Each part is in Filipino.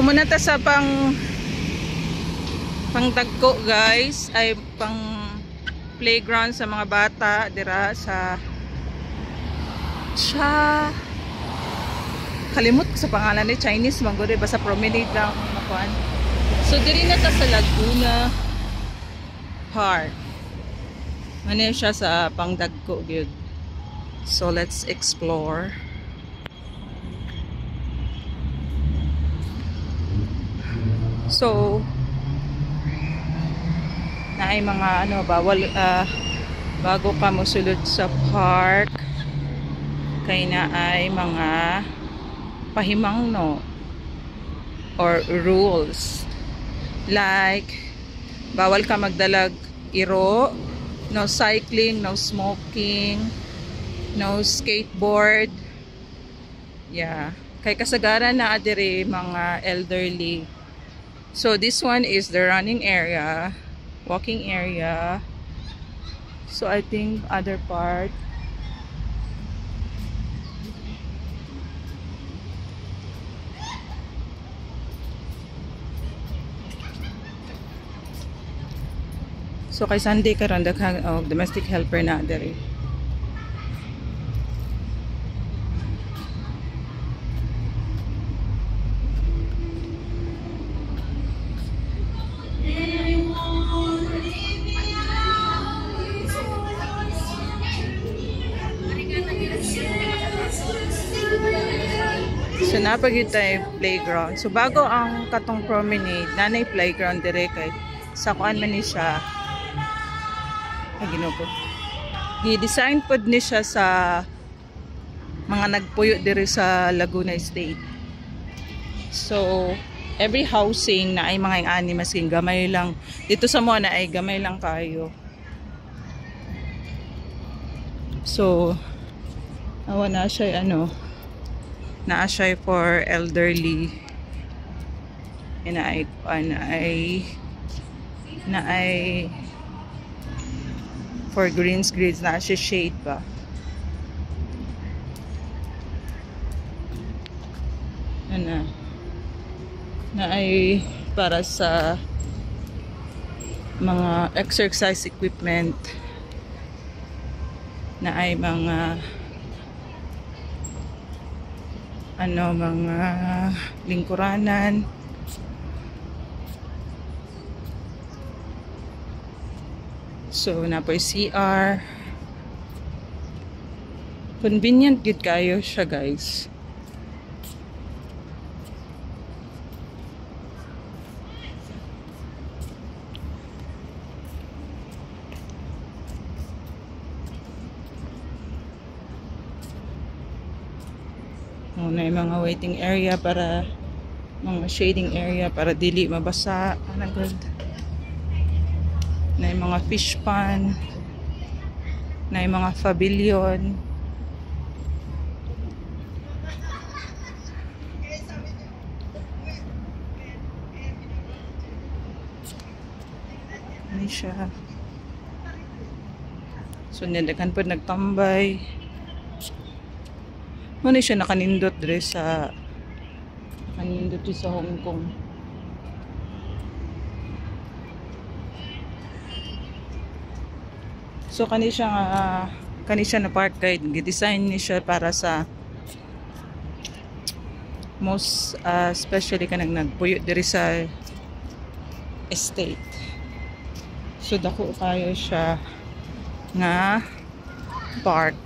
muna ta sa pangtagko guys, ay pang playground sa mga bata dira sa kalimot ko sa pangalan ni Chinese manggod ba sa promenade lang makuan. So diri na ta sa Laguna Park. Ano siya sa pangtagko gyud. So let's explore. So na ay mga ano bawal bago ka mosulod sa park kay na ay mga pahimang no or rules like bawal ka magdalag iro, no cycling, no smoking, no skateboard, yeah, kay kasagaran na adire mga elderly. So this one is the running area, walking area. So I think other part so kay Sunday karon daghang domestic helper na diri. So napagid tayo playground. So bago ang katong promenade, nanay playground dire kay sa kuan man ni siya. Ay Ginoo ko. Gi-design pod ni siya sa mga nagpuyo dire sa Laguna State. So every housing na ay mga ani masking gamay lang. Dito sa mo na ay gamay lang kayo. So awa na siya ano na siya for elderly na ay for greens na siya shade ba na ay para sa mga exercise equipment na ay mga mga lingkuranan. So napoy CR. Convenient gid kayo siya guys. Na mga waiting area para mga shading area para dili mabasa good. Na mga fish pond, na mga pavilion. Ano siya? So nadakan po nagtambay. Ano siya nakanindot dire sa Hong Kong. So kani siya na park guide gi-design ni siya para sa most especially kanang nagpuyo diri sa estate. So dako kayo siya nga park.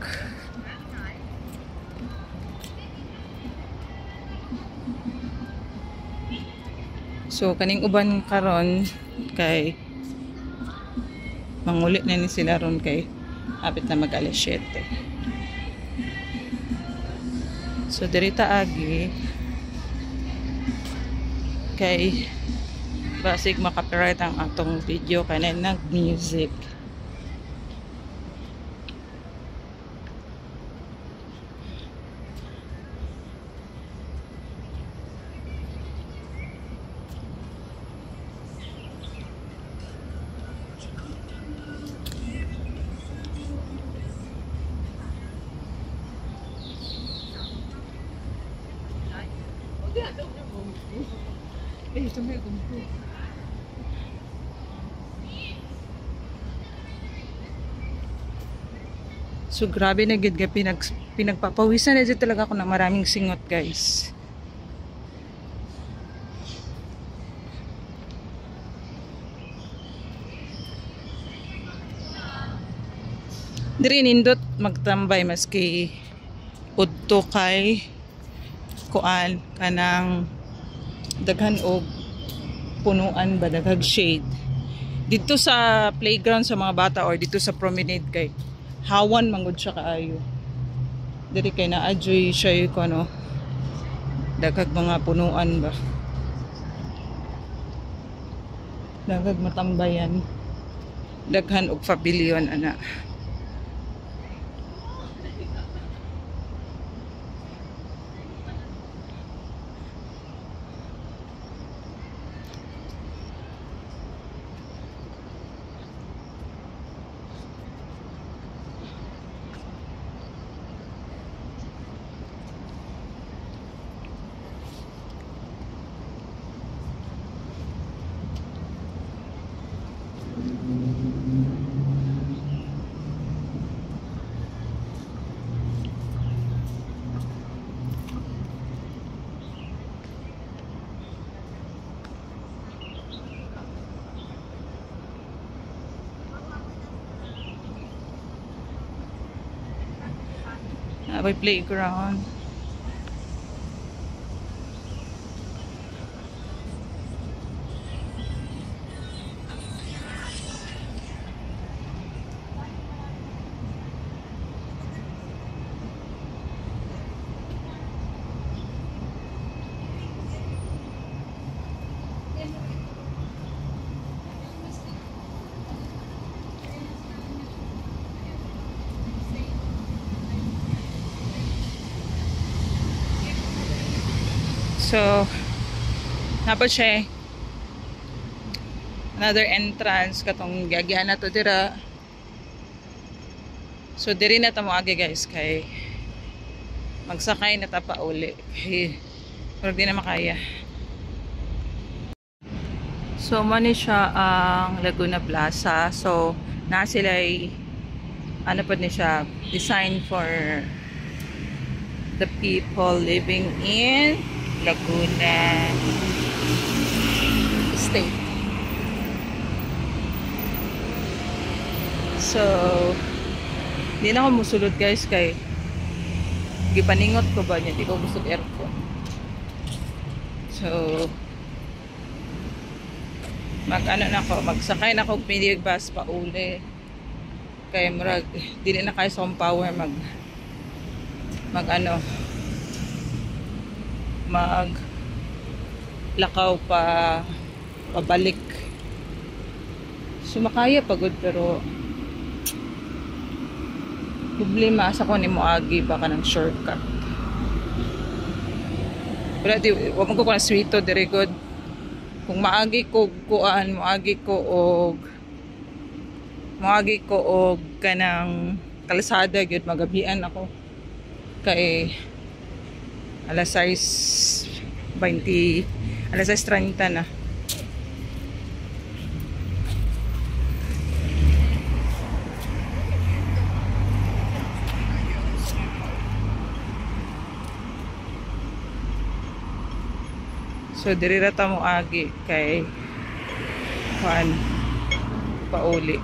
So kaning uban karon kay mangulit na ni sila ron kay apit na mag-alas 7. So dirita agi kay basig makapiright ang atong video kay nag music. Eh, ito may gumpo. So grabe na gid pinagpapawisan na dyan talaga ako ng maraming singot, guys. Diri nindot magtambay maski udto kay kuan kanang daghan og punuan ba, daghang shade dito sa playground sa mga bata or dito sa promenade kay hawan mangud siya kaayo. Diri kay na-adjoy siya ko ano, daghang mga punuan ba, daghang matambayan, daghan og pavilion ana. May playground. So, napod siya another entrance katong giagihan na to dira. So, diri na tamo agi guys kay magsakay na ta pa uli. Pero di na makaya. So, mani siya ang Laguna Plaza. So, na sila ano po ni siya, designed for the people living in Laguna State. So, di na ako musulod guys kay gipaningot ko ba niya, di ko gusto aircon. So, mag-ano na ako, magsakay na ako pinig bus pa uli. Kaya murag, di na kayo sa power lakaw pa pabalik. Sumakaya pagod pero problema sa ko ni moagi baka ng shortcut. Wala di wag mo ko na sweeto dire good. Kung maagi ko kuan moagi ko og kanang kalsada gyud magabian ako kay alas 6:20 alas 6:30 na. So diri ra ta mo agi kay kuan pauli.